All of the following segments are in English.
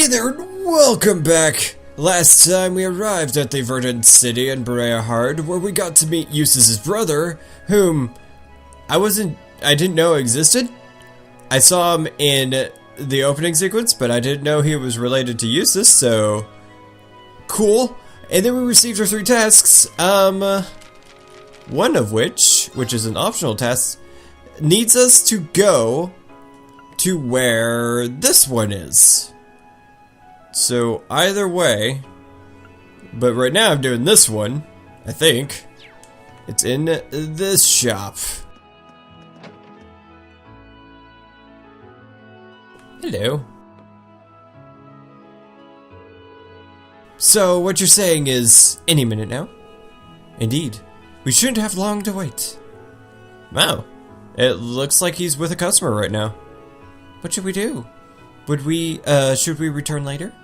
Hey there, and welcome back! Last time we arrived at the verdant city in Dryad, where we got to meet Eustace's brother, whom I didn't know existed. I saw him in the opening sequence, but I didn't know he was related to Eustace, so cool. And then we received our 3 tasks, one of which is an optional task, needs us to go to where this one is. So either way, but right now I'm doing this one, I think. It's in this shop. Hello. So what you're saying is any minute now? Indeed. We shouldn't have long to wait. Wow. It looks like he's with a customer right now. What should we do? Should we return later?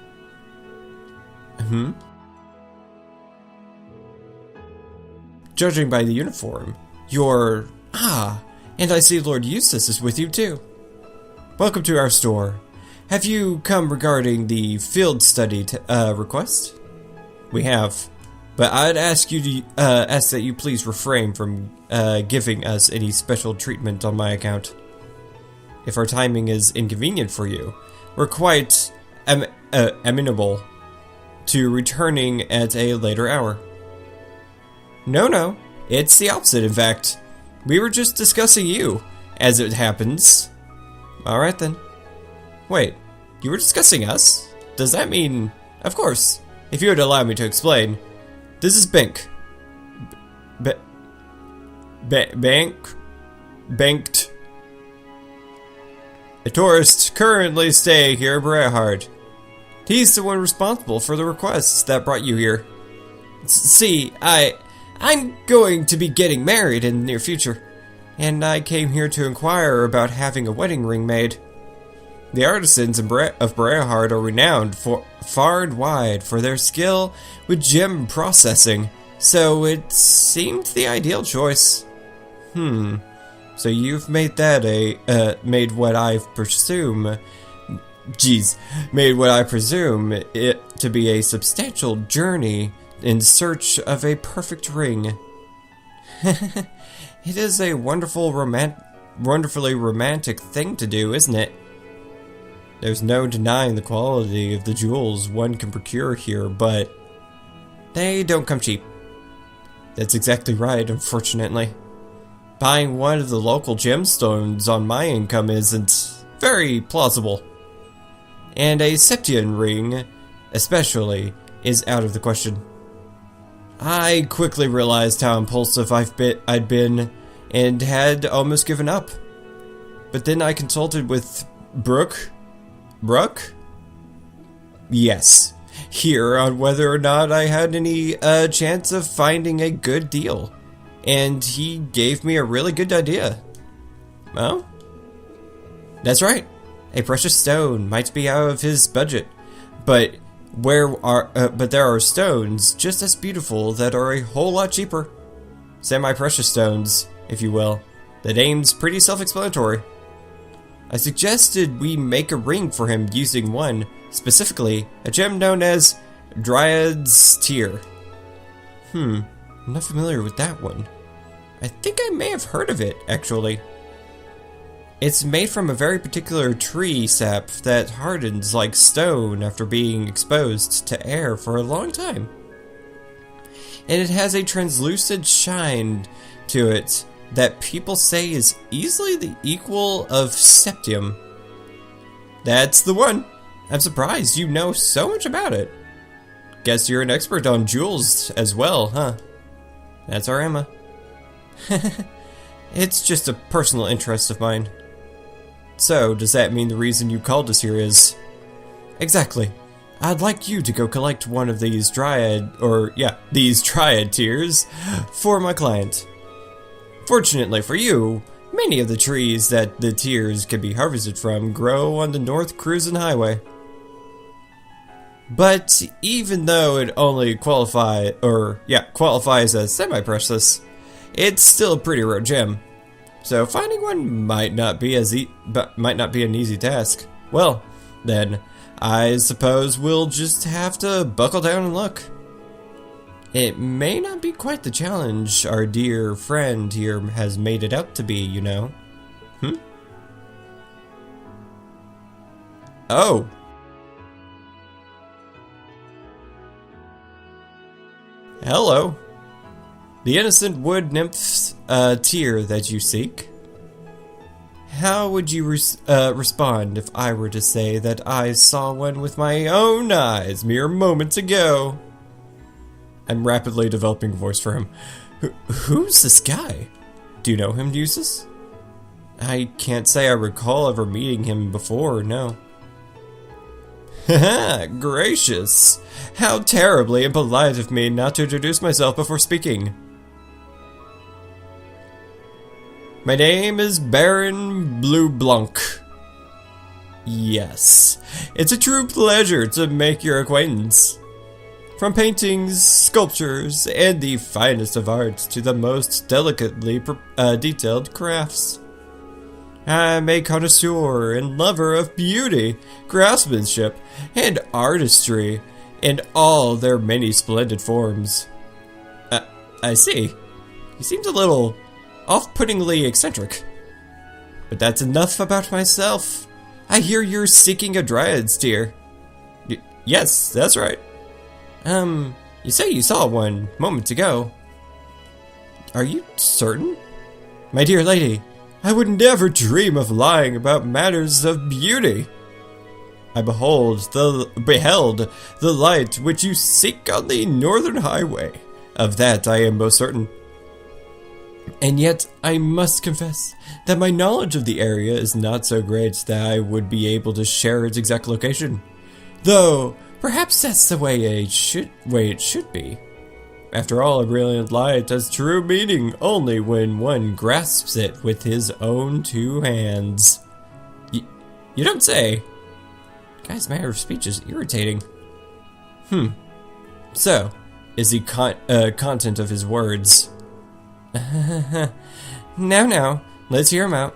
Judging by the uniform, and I see Lord Eustace is with you too. Welcome to our store. Have you come regarding the field study request? We have, but I'd ask that you please refrain from giving us any special treatment on my account. If our timing is inconvenient for you, we're quite amenable to returning at a later hour. No, it's the opposite, in fact. We were just discussing you, as it happens. Alright then. Wait, you were discussing us? Does that mean... Of course, if you would allow me to explain. This is Bink. Banked. A tourist currently staying here at Dryad. He's the one responsible for the requests that brought you here. See, I'm going to be getting married in the near future, and I came here to inquire about having a wedding ring made. The artisans of Dryad are renowned far and wide for their skill with gem processing, so it seemed the ideal choice. So you've made that made what I presume it to be a substantial journey in search of a perfect ring. It is a wonderfully romantic thing to do, isn't it? There's no denying the quality of the jewels one can procure here, but they don't come cheap. That's exactly right, unfortunately. Buying one of the local gemstones on my income isn't very plausible. And a Septian ring, especially, is out of the question. I quickly realized how impulsive I'd been and had almost given up. But then I consulted with Brooke? Yes. Here on whether or not I had any chance of finding a good deal. And he gave me a really good idea. Oh? That's right. A precious stone might be out of his budget, but there are stones just as beautiful that are a whole lot cheaper. Semi-precious stones, if you will. The name's pretty self-explanatory. I suggested we make a ring for him using one, specifically a gem known as Dryad's Tear. I'm not familiar with that one. I think I may have heard of it, actually. It's made from a very particular tree sap that hardens like stone after being exposed to air for a long time. And it has a translucent shine to it that people say is easily the equal of septium. That's the one! I'm surprised you know so much about it. Guess you're an expert on jewels as well, huh? That's our Emma. It's just a personal interest of mine. So, does that mean the reason you called us here is... Exactly. I'd like you to go collect one of these Dryad tears for my client. Fortunately for you, many of the trees that the tears can be harvested from grow on the North Cruisin' Highway. But even though it only qualifies as semi-precious, it's still a pretty rare gem. So finding one might not be an easy task. Well, then, I suppose we'll just have to buckle down and look. It may not be quite the challenge our dear friend here has made it out to be, you know. Oh. Hello. The innocent wood nymph's tear that you seek. How would you respond if I were to say that I saw one with my own eyes mere moments ago? I'm rapidly developing a voice for him. Who's this guy? Do you know him, Eustace? I can't say I recall ever meeting him before, no. Haha, gracious. How terribly impolite of me not to introduce myself before speaking. My name is Baron Blue Blanc. Yes, it's a true pleasure to make your acquaintance. From paintings, sculptures, and the finest of arts to the most delicately detailed crafts. I'm a connoisseur and lover of beauty, craftsmanship, and artistry in all their many splendid forms. I see. He seems a little off-puttingly eccentric. But that's enough about myself. I hear you're seeking a Dryad's tear. Yes, that's right. You say you saw one moments ago. Are you certain? My dear lady, I would never dream of lying about matters of beauty. I beheld the light which you seek on the northern highway. Of that I am most certain. And yet I must confess that my knowledge of the area is not so great that I would be able to share its exact location. Though, perhaps that's the way it should be. After all, a brilliant light has true meaning only when one grasps it with his own two hands. You don't say. Guy's manner of speech is irritating. So, is the content of his words? Now, let's hear him out.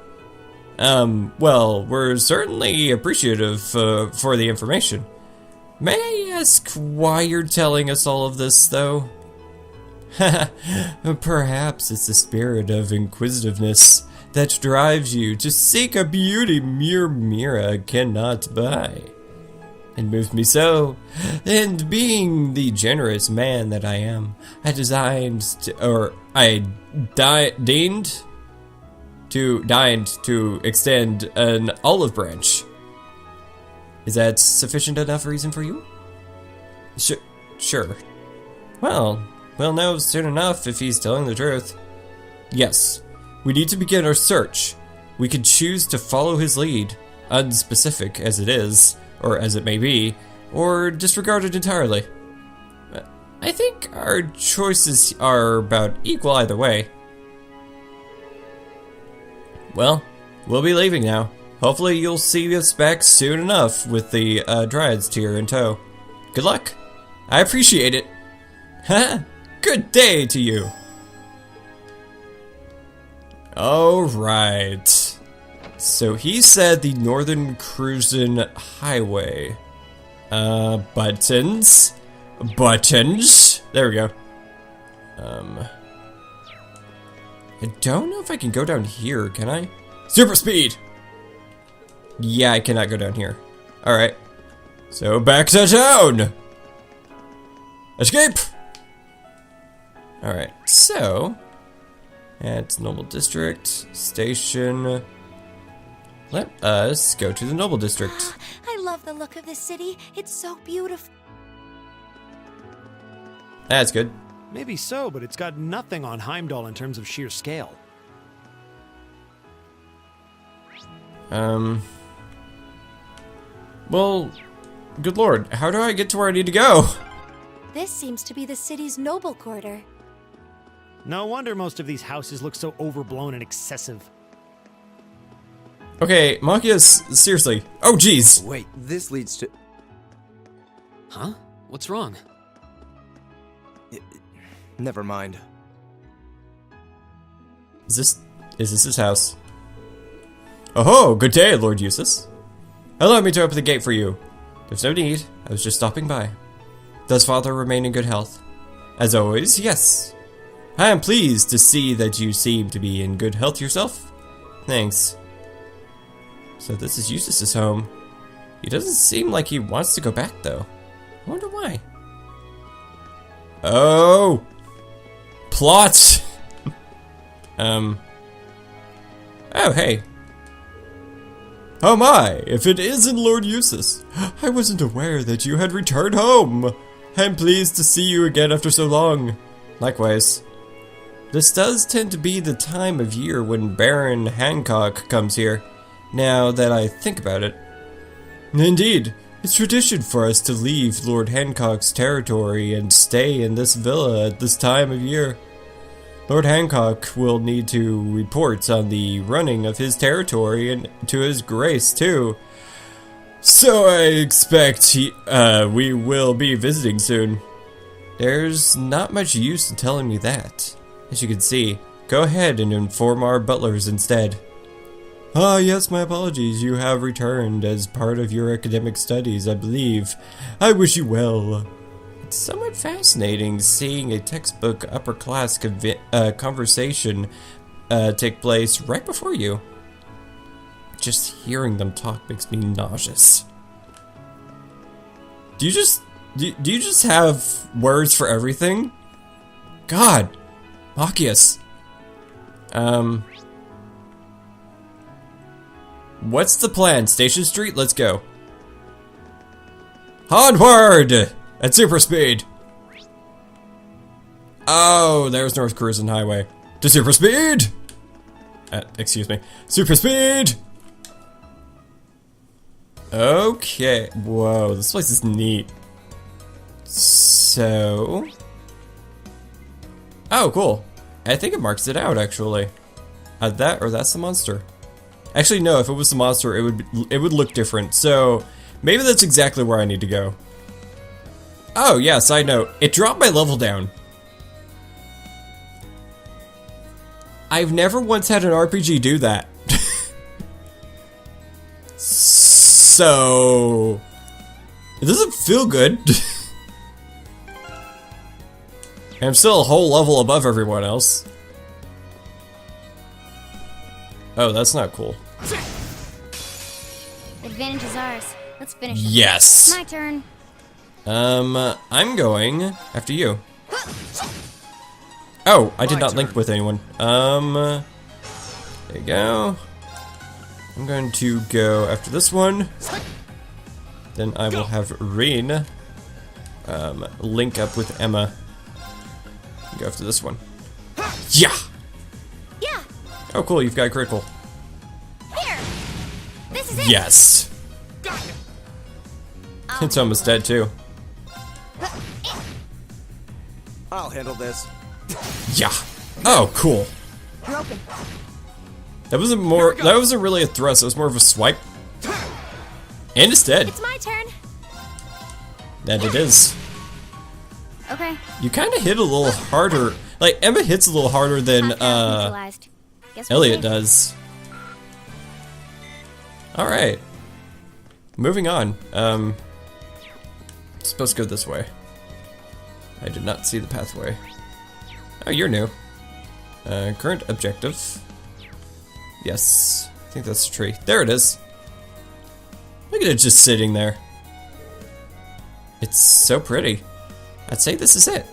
Well, we're certainly appreciative for the information. May I ask why you're telling us all of this, though? Perhaps it's the spirit of inquisitiveness that drives you to seek a beauty mere Mira cannot buy. It moved me so, and being the generous man that I am, I deigned to extend an olive branch. Is that sufficient enough reason for you? Sure. Well, we'll know soon enough if he's telling the truth. Yes, we need to begin our search. We could choose to follow his lead, unspecific as it is, or as it may be, or disregard it entirely. I think our choices are about equal either way. Well, we'll be leaving now. Hopefully you'll see us back soon enough with the Dryad's tear in tow. Good luck. I appreciate it. Ha! Good day to you. Alright. So he said the Northern Cruisin' Highway. Buttons. Buttons. There we go. I don't know if I can go down here, can I? Super speed! Yeah, I cannot go down here. Alright. So back to town! Escape! Alright, so at Noble District Station. Let us go to the Noble District. I love the look of this city. It's so beautiful. That's good. Maybe so, but it's got nothing on Heimdall in terms of sheer scale. Well, good lord, how do I get to where I need to go? This seems to be the city's noble quarter. No wonder most of these houses look so overblown and excessive. Okay, Machias, seriously. Oh, jeez. Wait, this leads to... Huh? What's wrong? Never mind. Is this his house? Oh, good day, Lord Eustace. Allow me to open the gate for you. There's no need. I was just stopping by. Does father remain in good health? As always, yes. I am pleased to see that you seem to be in good health yourself. Thanks. So this is Eustace's home. He doesn't seem like he wants to go back, though. I wonder why. Oh! Plot! Oh, hey. Oh my, if it isn't Lord Eustace. I wasn't aware that you had returned home. I'm pleased to see you again after so long. Likewise. This does tend to be the time of year when Baron Hancock comes here, now that I think about it. Indeed, it's tradition for us to leave Lord Hancock's territory and stay in this villa at this time of year. Lord Hancock will need to report on the running of his territory and to his grace too. So I expect we will be visiting soon. There's not much use in telling me that. As you can see, go ahead and inform our butlers instead. Ah, yes, my apologies. You have returned as part of your academic studies, I believe. I wish you well. It's somewhat fascinating seeing a textbook upper-class conversation take place right before you. Just hearing them talk makes me nauseous. Do you just have words for everything? God, Machias. What's the plan? Station Street? Let's go. Onward! At super speed! Oh, there's North Cruisin' Highway. To super speed! Excuse me. Super speed! Okay. Whoa, this place is neat. So... oh, cool. I think it marks it out, actually. That, or that's the monster. Actually, no, if it was the monster, it would look different. So, maybe that's exactly where I need to go. Oh, yeah, side note. It dropped my level down. I've never once had an RPG do that. So... it doesn't feel good. I'm still a whole level above everyone else. Oh, that's not cool. Advantage is ours. Let's finish it. Yes. My turn. I'm going after you. Oh, I did not link with anyone. There you go. I'm going to go after this one. Then I will have Reen link up with Emma. Go after this one. Yeah! Yeah. Oh, cool, you've got a critical. Here. This is it. Yes! It's almost dead, too. I'll handle this. Yeah! Oh, cool. You're open. That wasn't really a thrust, it was more of a swipe. And it's dead. It's my turn. That it is. Okay. You kind of hit a little harder. Like, Emma hits a little harder than, Elliot does. Alright. Moving on. Supposed to go this way. I did not see the pathway. Oh, you're new. Current objective. Yes. I think that's the tree. There it is. Look at it just sitting there. It's so pretty. I'd say this is it.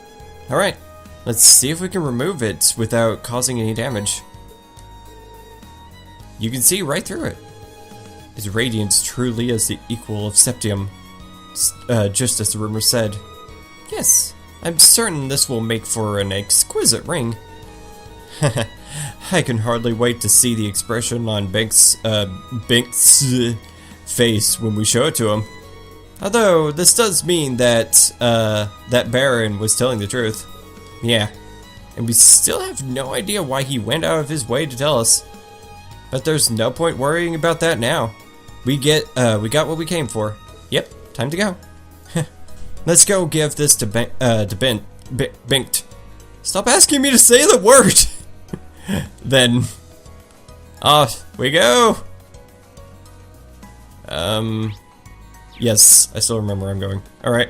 Alright. Let's see if we can remove it without causing any damage. You can see right through it. Its radiance truly is the equal of Septium. Just as the rumor said. Yes, I'm certain this will make for an exquisite ring. I can hardly wait to see the expression on Bink's face when we show it to him. Although, this does mean that, that Baron was telling the truth. Yeah. And we still have no idea why he went out of his way to tell us. But there's no point worrying about that now. We got what we came for. Yep, time to go. Let's go give this to Binked. Stop asking me to say the word! Then, off we go! Yes, I still remember where I'm going. Alright.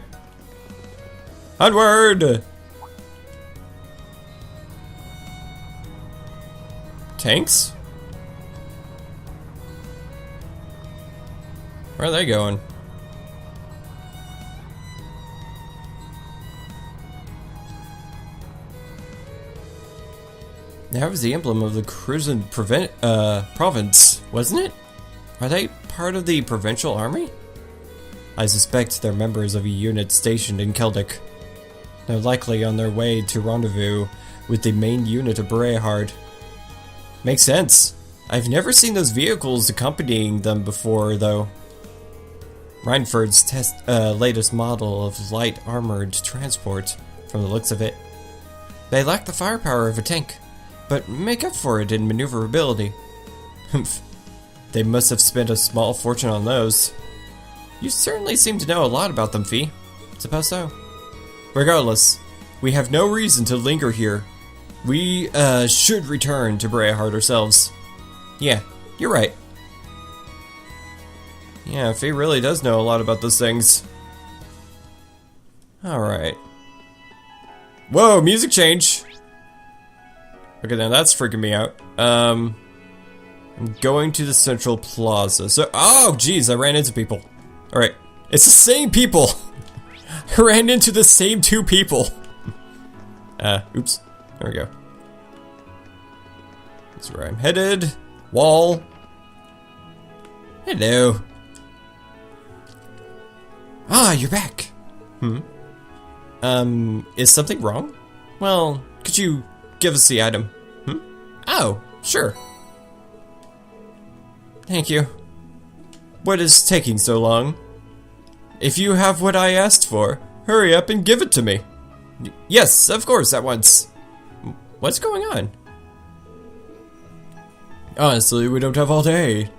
Onward! Tanks? Where are they going? That was the emblem of the Cruisin' province, wasn't it? Are they part of the provincial army? I suspect they're members of a unit stationed in Keldic. They're likely on their way to rendezvous with the main unit of Dryad. Makes sense. I've never seen those vehicles accompanying them before, though. Reinford's latest model of light armored transport, from the looks of it. They lack the firepower of a tank, but make up for it in maneuverability. Humph. They must have spent a small fortune on those. You certainly seem to know a lot about them, Fee. Suppose so. Regardless, we have no reason to linger here. We, should return to Dryad ourselves. Yeah, you're right. Yeah, Fee really does know a lot about those things. Alright. Whoa, music change! Okay, now that's freaking me out. I'm going to the central plaza. So, oh, geez, I ran into people. Alright, it's the same people! I ran into the same two people! Oops. There we go. That's where I'm headed. Wall. Hello. Ah, you're back. Is something wrong? Well, could you give us the item? Oh, sure. Thank you. What is taking so long? If you have what I asked for, hurry up and give it to me. Yes, of course, at once. What's going on? Honestly, we don't have all day.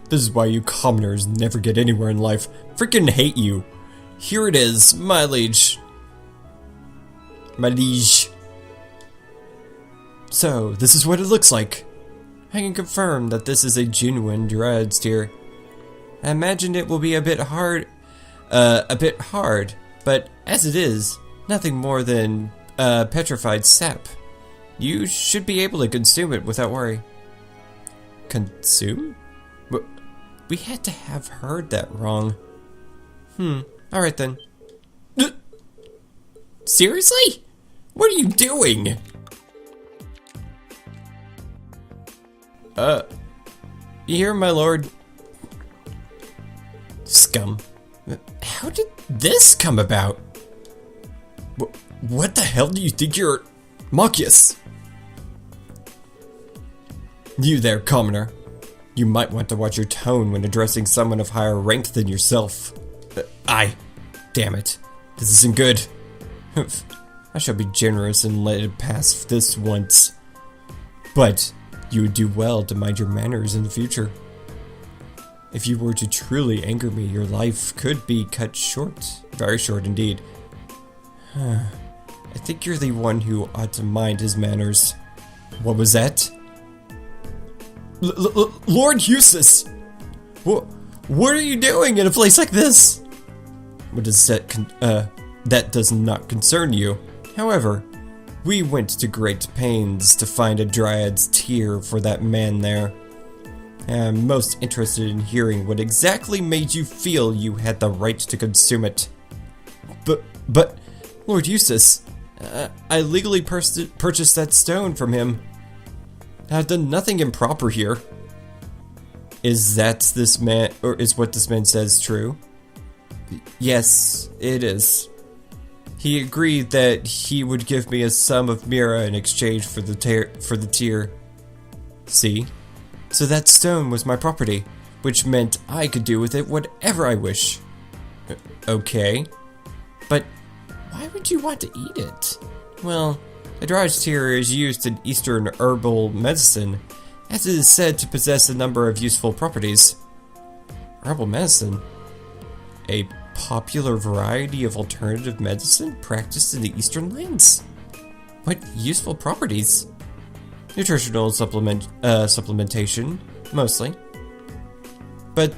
This is why you commoners never get anywhere in life. Freaking hate you. Here it is, my liege. My liege. So, this is what it looks like. I can confirm that this is a genuine Dryad steer. I imagine it will be a bit hard, but as it is, nothing more than petrified sap. You should be able to consume it without worry. Consume? We had to have heard that wrong. Alright then. Seriously? What are you doing? You hear, my lord? Scum. How did this come about? What the hell do you think you're... Marcus? You there, commoner. You might want to watch your tone when addressing someone of higher rank than yourself. Damn it. This isn't good. I shall be generous and let it pass this once. But you would do well to mind your manners in the future. If you were to truly anger me, your life could be cut short. Very short indeed. I think you're the one who ought to mind his manners. What was that? Lord Eustace! What are you doing in a place like this? What does that does not concern you. However, we went to great pains to find a Dryad's tear for that man there. I'm most interested in hearing what exactly made you feel you had the right to consume it. But, Lord Eustace, I legally purchased that stone from him. I've done nothing improper here. Is that this man, or is what this man says true? Yes, it is. He agreed that he would give me a sum of mira in exchange for the tear. See? So that stone was my property, which meant I could do with it whatever I wish. Okay. But why would you want to eat it? Well, the Dryad's tear is used in Eastern herbal medicine, as it is said to possess a number of useful properties. Herbal medicine? A popular variety of alternative medicine practiced in the Eastern lands? What useful properties? Nutritional supplementation, mostly. But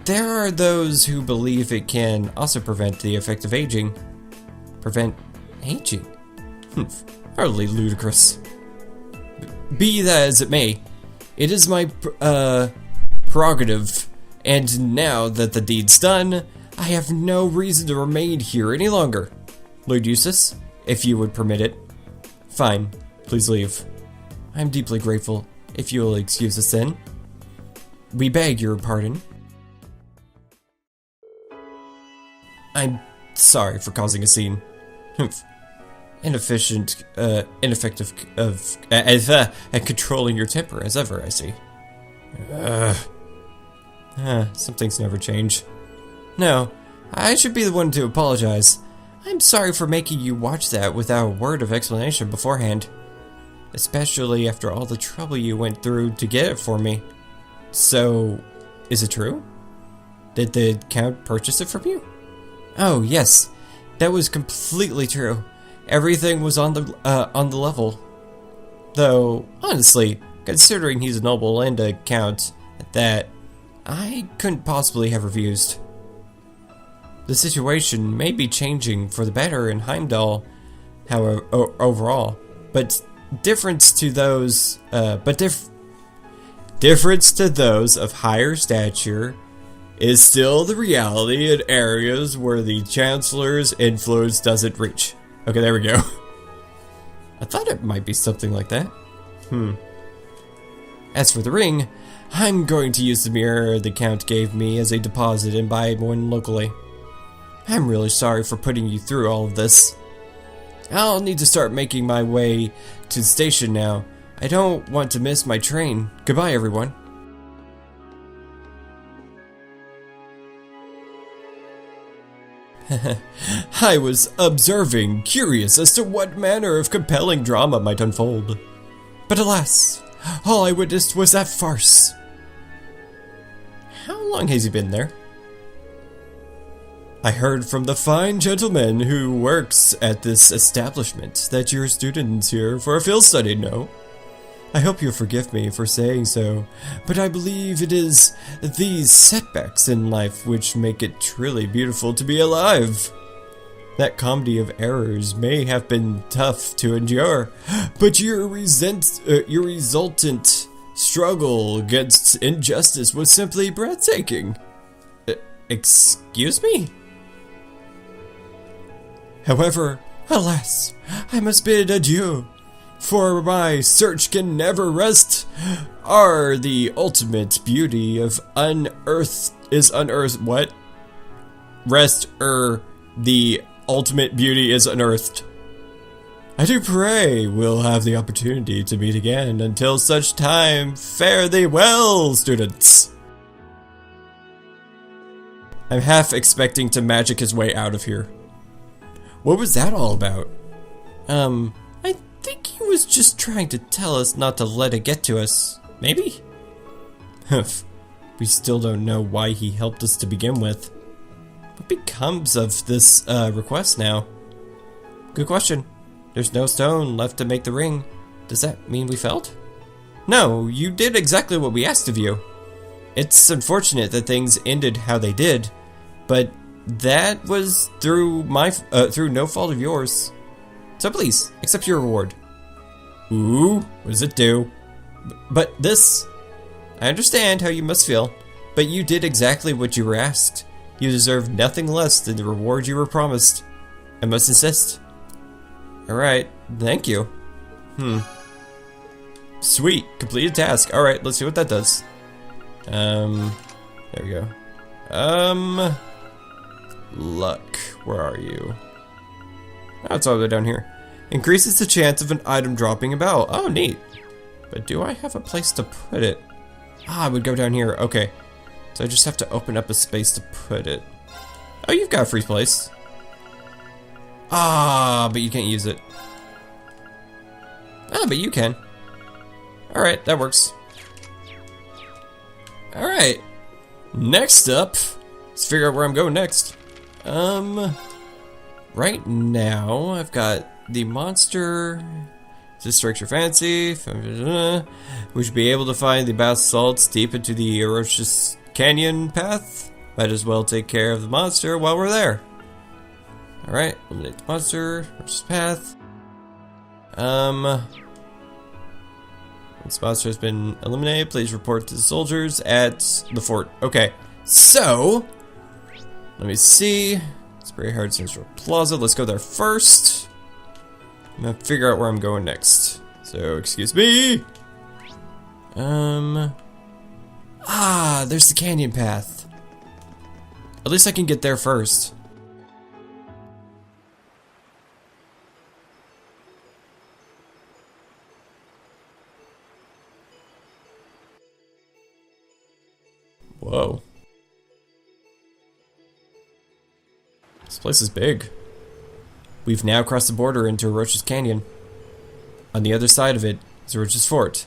there are those who believe it can also prevent the effect of aging. Prevent aging? Hardly ludicrous. Be that as it may, it is my prerogative, and now that the deed's done, I have no reason to remain here any longer. Lord Eustace, if you would permit it. Fine, please leave. I am deeply grateful, if you will excuse us then. We beg your pardon. I'm sorry for causing a scene. Ineffective at controlling your temper, as ever, I see. Some things never change. No, I should be the one to apologize. I'm sorry for making you watch that without a word of explanation beforehand. Especially after all the trouble you went through to get it for me. So, is it true? Did the Count purchase it from you? Oh, yes. That was completely true. Everything was on the level. Though, honestly, considering he's a noble and a count, that I couldn't possibly have refused. The situation may be changing for the better in Heimdall, however, overall, but difference to those of higher stature is still the reality in areas where the Chancellor's influence doesn't reach. Okay, there we go. I thought it might be something like that. As for the ring, I'm going to use the mirror the Count gave me as a deposit and buy one locally. I'm really sorry for putting you through all of this. I'll need to start making my way to the station now. I don't want to miss my train. Goodbye, everyone. I was observing, curious as to what manner of compelling drama might unfold. But alas, all I witnessed was that farce. How long has he been there? I heard from the fine gentleman who works at this establishment that you're students here for a field study, no? I hope you'll forgive me for saying so, but I believe it is these setbacks in life which make it truly beautiful to be alive. That comedy of errors may have been tough to endure, but your resultant struggle against injustice was simply breathtaking. Excuse me? However, alas, I must bid adieu, for my search can never rest. The ultimate beauty of unearthed is unearthed. What? The ultimate beauty is unearthed. I do pray we'll have the opportunity to meet again. Until such time, fare thee well, students. I'm half expecting to magic his way out of here. What was that all about? I think he was just trying to tell us not to let it get to us. Maybe? Humph. We still don't know why he helped us to begin with. What becomes of this request now? Good question. There's no stone left to make the ring. Does that mean we failed? No, you did exactly what we asked of you. It's unfortunate that things ended how they did, but that was through no fault of yours. So please, accept your reward. Ooh, what does it do? But this... I understand how you must feel, but you did exactly what you were asked. You deserve nothing less than the reward you were promised. I must insist. Alright, thank you. Sweet, completed task. Alright, let's see what that does. There we go. Luck, where are you? Oh, it's all the way down here. Increases the chance of an item dropping about. Oh, neat. But do I have a place to put it? I would go down here. Okay. So I just have to open up a space to put it. Oh, you've got a free place. But you can't use it. But you can. Alright, that works. Alright. Next up, let's figure out where I'm going next. Right now, I've got the monster. This strikes your fancy. We should be able to find the bath salts deep into the Erosh's canyon path. Might as well take care of the monster while we're there. Alright, eliminate the monster. Versus path. Once the monster has been eliminated, please report to the soldiers at the fort. Okay, so let me see. Spray Hard Central Plaza. Let's go there first. I'm gonna figure out where I'm going next. So, excuse me. There's the canyon path. At least I can get there first. Whoa. This place is big. We've now crossed the border into Roach's Canyon. On the other side of it is Roach's Fort,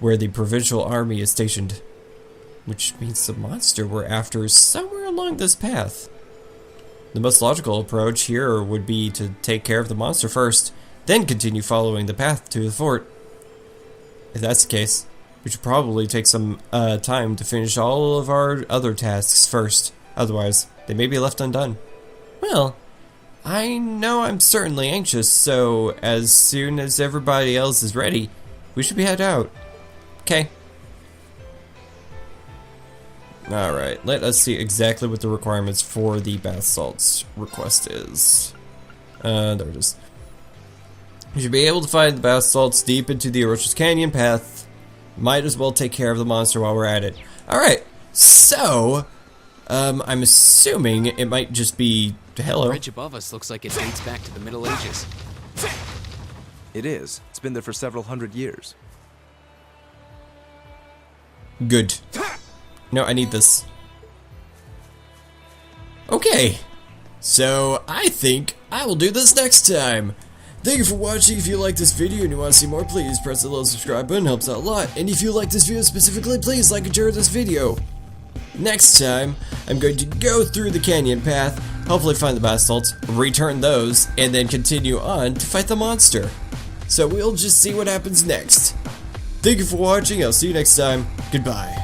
where the provincial army is stationed. Which means the monster we're after is somewhere along this path. The most logical approach here would be to take care of the monster first, then continue following the path to the fort. If that's the case, we should probably take some time to finish all of our other tasks first. Otherwise, they may be left undone. Well, I know I'm certainly anxious, so as soon as everybody else is ready, we should be head out. Okay. Alright, let us see exactly what the requirements for the bath salts request is. There it is. You should be able to find the bath salts deep into the Roach's Canyon path. Might as well take care of the monster while we're at it. Alright, so I'm assuming it might just be hello. The bridge above us looks like it dates back to the Middle Ages. It is. It's been there for several hundred years. Good. No, I need this. Okay. So, I think I will do this next time. Thank you for watching. If you like this video and you want to see more, please press the little subscribe button. Helps out a lot. And if you like this video specifically, please like and share this video. Next time, I'm going to go through the canyon path, hopefully find the bath salts, return those, and then continue on to fight the monster. So we'll just see what happens next. Thank you for watching. I'll see you next time. Goodbye.